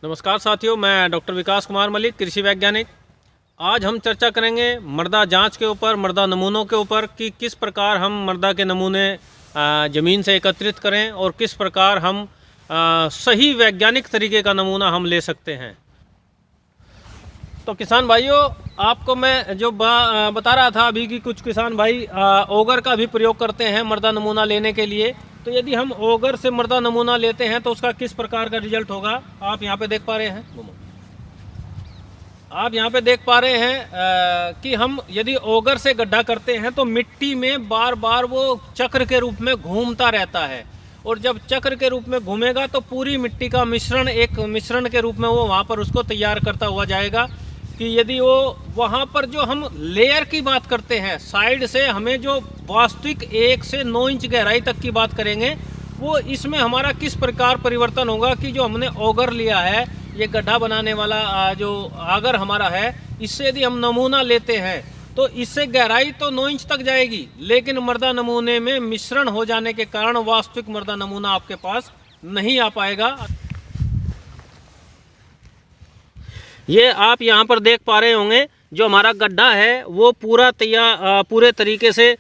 नमस्कार साथियों, मैं डॉक्टर विकास कुमार मलिक, कृषि वैज्ञानिक। आज हम चर्चा करेंगे मृदा जांच के ऊपर, मृदा नमूनों के ऊपर कि किस प्रकार हम मृदा के नमूने ज़मीन से एकत्रित करें और किस प्रकार हम सही वैज्ञानिक तरीके का नमूना हम ले सकते हैं। तो किसान भाइयों, आपको मैं जो बता रहा था अभी कि कुछ किसान भाई ओगर का भी प्रयोग करते हैं मृदा नमूना लेने के लिए। तो यदि हम ओगर से मृदा नमूना लेते हैं तो उसका किस प्रकार का रिजल्ट होगा, आप यहाँ पे देख पा रहे हैं। आप यहाँ पे देख पा रहे हैं कि हम यदि ओगर से गड्ढा करते हैं तो मिट्टी में बार बार वो चक्र के रूप में घूमता रहता है, और जब चक्र के रूप में घूमेगा तो पूरी मिट्टी का मिश्रण एक मिश्रण के रूप में वो वहाँ पर उसको तैयार करता हुआ जाएगा। कि यदि वो वहाँ पर जो हम लेयर की बात करते हैं, साइड से हमें जो वास्तविक 1 से 9 इंच गहराई तक की बात करेंगे, वो इसमें हमारा किस प्रकार परिवर्तन होगा कि जो हमने ओगर लिया है, ये गड्ढा बनाने वाला जो आगर हमारा है, इससे यदि हम नमूना लेते हैं तो इससे गहराई तो 9 इंच तक जाएगी, लेकिन मृदा नमूने में मिश्रण हो जाने के कारण वास्तविक मृदा नमूना आपके पास नहीं आ पाएगा। ये आप यहाँ पर देख पा रहे होंगे, जो हमारा गड्ढा है वो पूरे तरीके से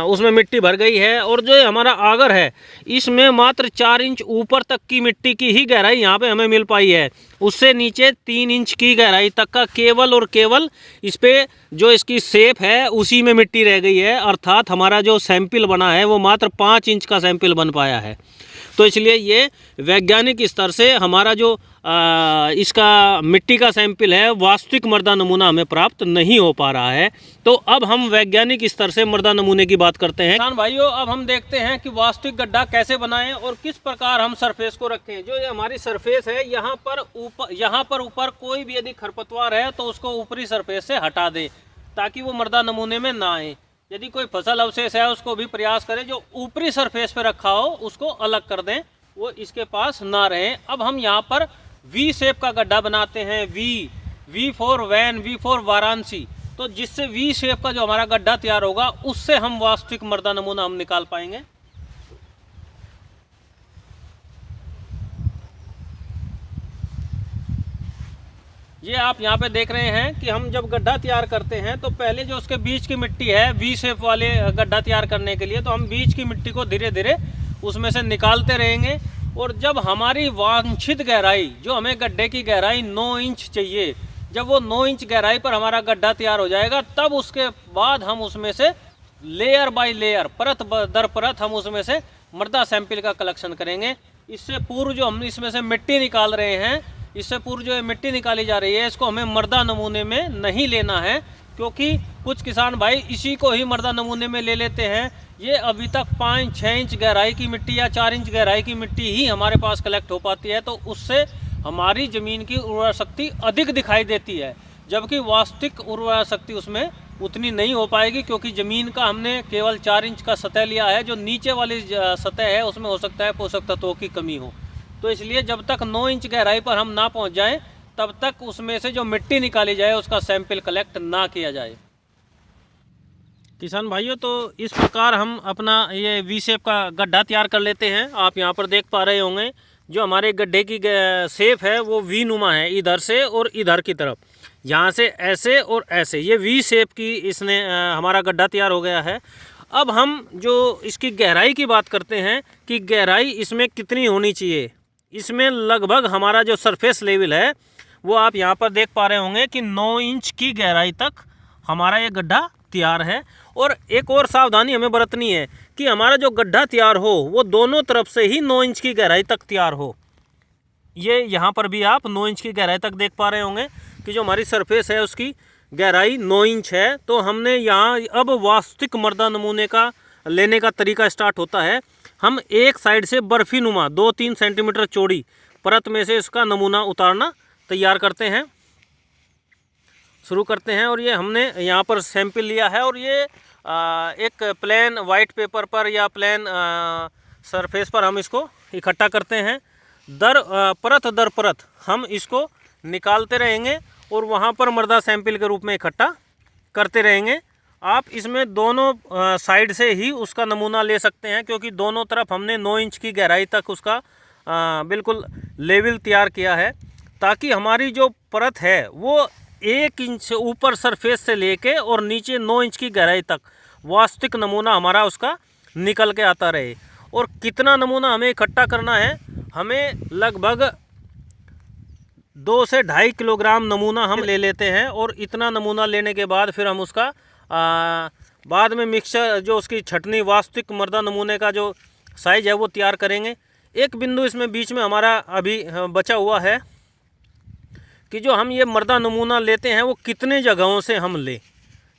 उसमें मिट्टी भर गई है, और जो हमारा आगर है इसमें मात्र 4 इंच ऊपर तक की मिट्टी की ही गहराई यहाँ पे हमें मिल पाई है। उससे नीचे 3 इंच की गहराई तक का केवल और केवल इस पे जो इसकी शेप है उसी में मिट्टी रह गई है, अर्थात हमारा जो सैंपल बना है वो मात्र 5 इंच का सैंपल बन पाया है। तो इसलिए ये वैज्ञानिक स्तर से हमारा जो इसका मिट्टी का सैंपल है, वास्तविक मृदा नमूना हमें प्राप्त नहीं हो पा रहा है। तो अब हम वैज्ञानिक स्तर से मृदा नमूने की बात करते हैं। किसान भाइयों, अब हम देखते हैं कि वास्तविक गड्ढा कैसे बनाएं और किस प्रकार हम सरफेस को रखें। जो ये हमारी सरफेस है, यहाँ पर ऊपर कोई भी यदि खरपतवार है तो उसको ऊपरी सरफेस से हटा दें, ताकि वो मृदा नमूने में ना आए। यदि कोई फसल अवशेष है उसको भी प्रयास करें जो ऊपरी सरफेस पे रखा हो उसको अलग कर दें, वो इसके पास ना रहे। अब हम यहाँ पर वी शेप का गड्ढा बनाते हैं, V for van, V for Varanasi. तो जिससे वी शेप का जो हमारा गड्ढा तैयार होगा उससे हम वास्तविक मृदा नमूना हम निकाल पाएंगे। ये आप यहाँ पे देख रहे हैं कि हम जब गड्ढा तैयार करते हैं तो पहले जो उसके बीच की मिट्टी है, वी शेप वाले गड्ढा तैयार करने के लिए तो हम बीच की मिट्टी को धीरे धीरे उसमें से निकालते रहेंगे, और जब हमारी वांछित गहराई, जो हमें गड्ढे की गहराई 9 इंच चाहिए, जब वो 9 इंच गहराई पर हमारा गड्ढा तैयार हो जाएगा, तब उसके बाद हम उसमें से लेयर बाय लेयर, परत दर परत हम उसमें से मृदा सैंपल का कलेक्शन करेंगे। इससे पूर्व जो हम इसमें से मिट्टी निकाल रहे हैं, इससे पूर्व जो मिट्टी निकाली जा रही है, इसको हमें मृदा नमूने में नहीं लेना है, क्योंकि कुछ किसान भाई इसी को ही मृदा नमूने में ले लेते हैं। ये अभी तक 5-6 इंच गहराई की मिट्टी या 4 इंच गहराई की मिट्टी ही हमारे पास कलेक्ट हो पाती है, तो उससे हमारी ज़मीन की उर्वरा शक्ति अधिक दिखाई देती है, जबकि वास्तविक उर्वरा शक्ति उसमें उतनी नहीं हो पाएगी, क्योंकि ज़मीन का हमने केवल 4 इंच का सतह लिया है। जो नीचे वाली सतह है उसमें हो सकता है पोषक तत्वों की कमी हो। तो इसलिए जब तक 9 इंच गहराई पर हम ना पहुंच जाएं, तब तक उसमें से जो मिट्टी निकाली जाए उसका सैंपल कलेक्ट ना किया जाए। किसान भाइयों, तो इस प्रकार हम अपना ये वी शेप का गड्ढा तैयार कर लेते हैं। आप यहाँ पर देख पा रहे होंगे, जो हमारे गड्ढे की शेप है वो वी नुमा है, इधर से और इधर की तरफ, यहाँ से ऐसे और ऐसे, ये वी शेप की इसने हमारा गड्ढा तैयार हो गया है। अब हम जो इसकी गहराई की बात करते हैं कि गहराई इसमें कितनी होनी चाहिए। इसमें लगभग हमारा जो सरफेस लेवल है वो आप यहाँ पर देख पा रहे होंगे कि 9 इंच की गहराई तक हमारा ये गड्ढा तैयार है। और एक और सावधानी हमें बरतनी है कि हमारा जो गड्ढा तैयार हो वो दोनों तरफ से ही 9 इंच की गहराई तक तैयार हो। ये यहाँ पर भी आप 9 इंच की गहराई तक देख पा रहे होंगे कि जो हमारी सरफेस है उसकी गहराई 9 इंच है। तो हमने यहाँ अब वास्तविक मृदा नमूने का लेने का तरीका स्टार्ट होता है। हम एक साइड से बर्फी नुमा 2-3 सेंटीमीटर चौड़ी परत में से इसका नमूना उतारना तैयार करते हैं, शुरू करते हैं। और ये हमने यहाँ पर सैंपल लिया है, और ये एक प्लेन वाइट पेपर पर या प्लेन सरफेस पर हम इसको इकट्ठा करते हैं। परत दर परत हम इसको निकालते रहेंगे और वहाँ पर मृदा सैंपल के रूप में इकट्ठा करते रहेंगे। आप इसमें दोनों साइड से ही उसका नमूना ले सकते हैं, क्योंकि दोनों तरफ हमने 9 इंच की गहराई तक उसका बिल्कुल लेवल तैयार किया है। ताकि हमारी जो परत है वो 1 इंच ऊपर सरफेस से लेके और नीचे 9 इंच की गहराई तक वास्तविक नमूना हमारा उसका निकल के आता रहे। और कितना नमूना हमें इकट्ठा करना है, हमें लगभग 2 से 2.5 किलोग्राम नमूना हम ले लेते हैं। और इतना नमूना लेने के बाद फिर हम उसका बाद में मिक्सचर जो उसकी छटनी वास्तविक मृदा नमूने का जो साइज है वो तैयार करेंगे। एक बिंदु इसमें बीच में हमारा अभी बचा हुआ है कि जो हम ये मृदा नमूना लेते हैं वो कितने जगहों से हम लें,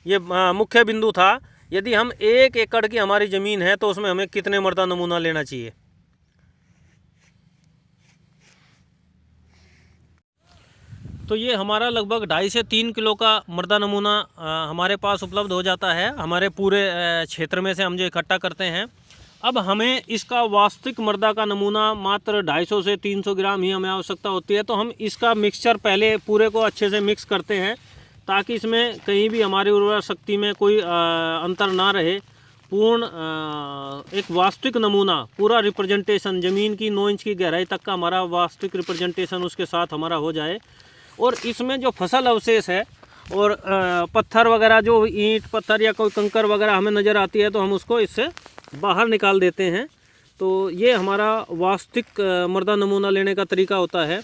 ये मुख्य बिंदु था। यदि हम 1 एकड़ की हमारी ज़मीन है तो उसमें हमें कितने मृदा नमूना लेना चाहिए। तो ये हमारा लगभग 2.5 से 3 किलो का मृदा नमूना हमारे पास उपलब्ध हो जाता है। हमारे पूरे क्षेत्र में से हम जो इकट्ठा करते हैं। अब हमें इसका वास्तविक मृदा का नमूना मात्र 250 से 300 ग्राम ही हमें आवश्यकता होती है। तो हम इसका मिक्सचर पहले पूरे को अच्छे से मिक्स करते हैं ताकि इसमें कहीं भी हमारी उर्वरा शक्ति में कोई अंतर ना रहे। पूर्ण एक वास्तविक नमूना, पूरा रिप्रेजेंटेशन, ज़मीन की 9 इंच की गहराई तक का हमारा वास्तविक रिप्रेजेंटेशन उसके साथ हमारा हो जाए। और इसमें जो फसल अवशेष है और पत्थर वगैरह, जो ईंट पत्थर या कोई कंकर वगैरह हमें नज़र आती है तो हम उसको इससे बाहर निकाल देते हैं। तो ये हमारा वास्तविक मृदा नमूना लेने का तरीका होता है।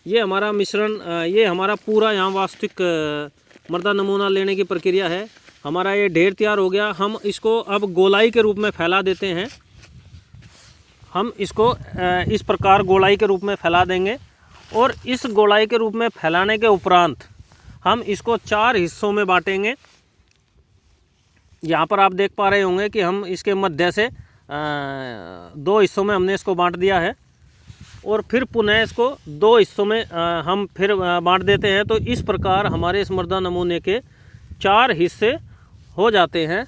ये हमारा मिश्रण, ये हमारा पूरा यहाँ वास्तविक मृदा नमूना लेने की प्रक्रिया है। हमारा ये ढेर तैयार हो गया। हम इसको अब गोलाई के रूप में फैला देते हैं। हम इसको इस प्रकार गोलाई के रूप में फैला देंगे। और इस गोलाई के रूप में फैलाने के उपरांत हम इसको 4 हिस्सों में बांटेंगे। यहाँ पर आप देख पा रहे होंगे कि हम इसके मध्य से 2 हिस्सों में हमने इसको बांट दिया है। और फिर पुनः इसको 2 हिस्सों में हम फिर बांट देते हैं। तो इस प्रकार हमारे इस मृदा नमूने के 4 हिस्से हो जाते हैं।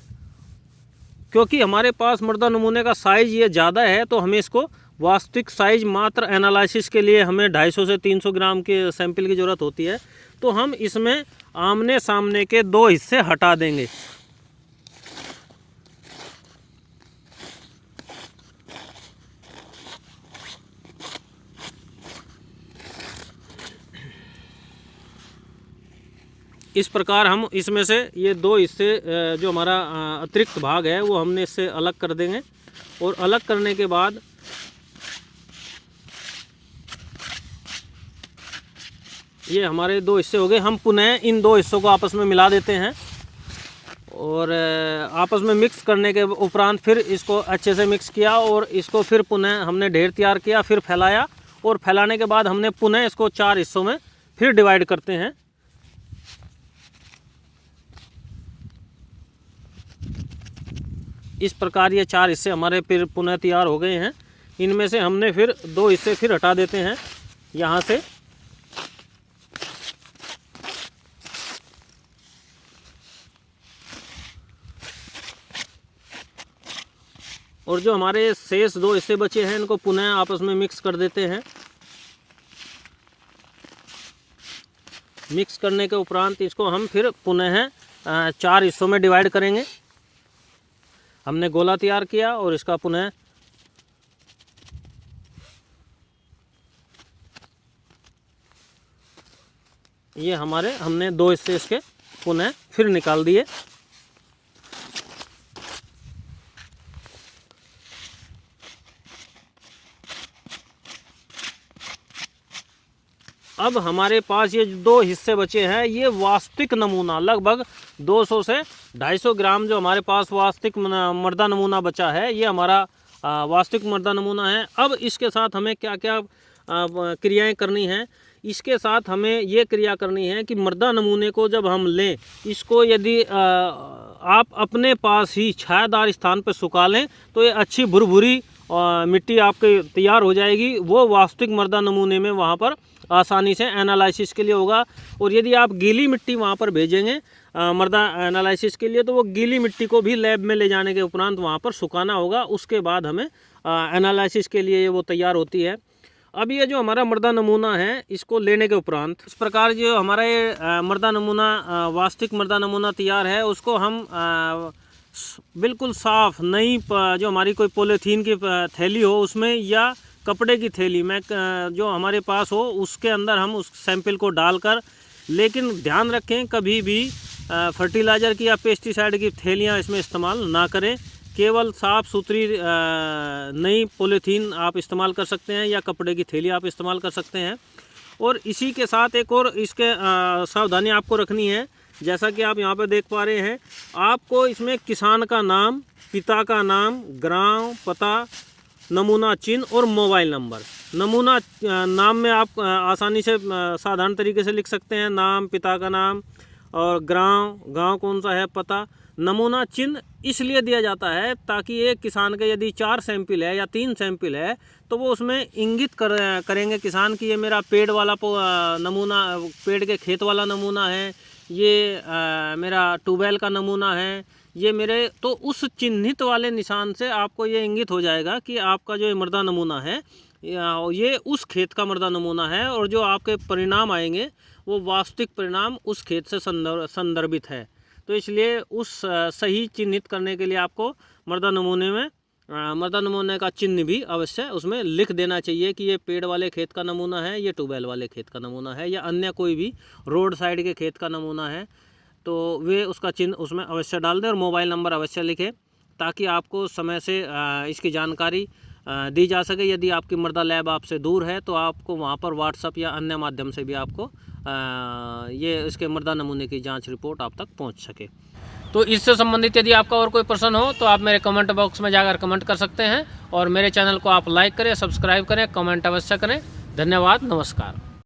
क्योंकि हमारे पास मृदा नमूने का साइज़ ये ज़्यादा है तो हमें इसको वास्तविक साइज मात्र एनालिसिस के लिए हमें 250 से 300 ग्राम के सैंपल की ज़रूरत होती है। तो हम इसमें आमने सामने के 2 हिस्से हटा देंगे। इस प्रकार हम इसमें से ये 2 हिस्से जो हमारा अतिरिक्त भाग है वो हमने इससे अलग कर देंगे। और अलग करने के बाद ये हमारे 2 हिस्से हो गए। हम पुनः इन 2 हिस्सों को आपस में मिला देते हैं। और आपस में मिक्स करने के उपरांत फिर इसको अच्छे से मिक्स किया और इसको फिर पुनः हमने ढेर तैयार किया, फिर फैलाया। और फैलाने के बाद हमने पुनः इसको 4 हिस्सों में फिर डिवाइड करते हैं। इस प्रकार ये 4 हिस्से हमारे फिर पुनः तैयार हो गए हैं। इनमें से हमने फिर 2 हिस्से फिर हटा देते हैं यहाँ से। और जो हमारे शेष 2 हिस्से बचे हैं इनको पुनः आपस में मिक्स कर देते हैं। मिक्स करने के उपरांत इसको हम फिर पुनः 4 हिस्सों में डिवाइड करेंगे। हमने गोला तैयार किया और इसका पुनः ये हमने 2 हिस्से इसके पुनः फिर निकाल दिए। अब हमारे पास ये 2 हिस्से बचे हैं। ये वास्तविक नमूना लगभग 200 से 250 ग्राम जो हमारे पास वास्तविक मृदा नमूना बचा है, ये हमारा वास्तविक मृदा नमूना है। अब इसके साथ हमें क्या क्या क्रियाएं करनी हैं। इसके साथ हमें ये क्रिया करनी है कि मृदा नमूने को जब हम लें, इसको यदि आप अपने पास ही छायादार स्थान पर सुखा लें तो ये अच्छी भुरभुरी मिट्टी आपके तैयार हो जाएगी। वो वास्तविक मृदा नमूने में वहाँ पर आसानी से एनालिसिस के लिए होगा। और यदि आप गीली मिट्टी वहाँ पर भेजेंगे मृदा एनालिसिस के लिए तो वो गीली मिट्टी को भी लैब में ले जाने के उपरांत वहाँ पर सुखाना होगा। उसके बाद हमें एनालिसिस के लिए वो तैयार होती है। अब ये जो हमारा मृदा नमूना है इसको लेने के उपरांत इस प्रकार जो हमारा ये मृदा नमूना वास्तविक मृदा नमूना तैयार है, उसको हम बिल्कुल साफ़ नई जो हमारी कोई पॉलीथीन की थैली हो उसमें या कपड़े की थैली में जो हमारे पास हो उसके अंदर हम उस सैंपल को डालकर, लेकिन ध्यान रखें कभी भी फर्टिलाइज़र की या पेस्टिसाइड की थैलियाँ इसमें इस्तेमाल ना करें। केवल साफ़ सुथरी नई पॉलीथीन आप इस्तेमाल कर सकते हैं या कपड़े की थैली आप इस्तेमाल कर सकते हैं। और इसी के साथ एक और इसके सावधानी आपको रखनी है। जैसा कि आप यहाँ पर देख पा रहे हैं, आपको इसमें किसान का नाम, पिता का नाम, ग्राम, पता, नमूना चिन्ह और मोबाइल नंबर। नमूना नाम में आप आसानी से साधारण तरीके से लिख सकते हैं, नाम, पिता का नाम और गांव कौन सा है, पता। नमूना चिन्ह इसलिए दिया जाता है ताकि एक किसान के यदि 4 सैंपल है या 3 सैंपल है तो वो उसमें इंगित करेंगे किसान कि ये मेरा पेड़ वाला नमूना, पेड़ के खेत वाला नमूना है, ये मेरा ट्यूबवेल का नमूना है, ये मेरे, तो उस चिन्हित वाले निशान से आपको ये इंगित हो जाएगा कि आपका जो मृदा नमूना है ये उस खेत का मृदा नमूना है, और जो आपके परिणाम आएंगे वो वास्तविक परिणाम उस खेत से संदर्भित है। तो इसलिए उस सही चिन्हित करने के लिए आपको मृदा नमूने का चिन्ह भी अवश्य उसमें लिख देना चाहिए कि ये पेड़ वाले खेत का नमूना है, ये ट्यूबवेल वाले खेत का नमूना है, या अन्य कोई भी रोड साइड के खेत का नमूना है। तो वे उसका चिन्ह उसमें अवश्य डाल दें और मोबाइल नंबर अवश्य लिखें ताकि आपको समय से इसकी जानकारी दी जा सके। यदि आपकी मृदा लैब आपसे दूर है तो आपको वहाँ पर व्हाट्सएप या अन्य माध्यम से भी आपको ये इसके मृदा नमूने की जांच रिपोर्ट आप तक पहुँच सके। तो इससे संबंधित यदि आपका और कोई प्रश्न हो तो आप मेरे कमेंट बॉक्स में जाकर कमेंट कर सकते हैं, और मेरे चैनल को आप लाइक करें, सब्सक्राइब करें, कमेंट अवश्य करें। धन्यवाद, नमस्कार।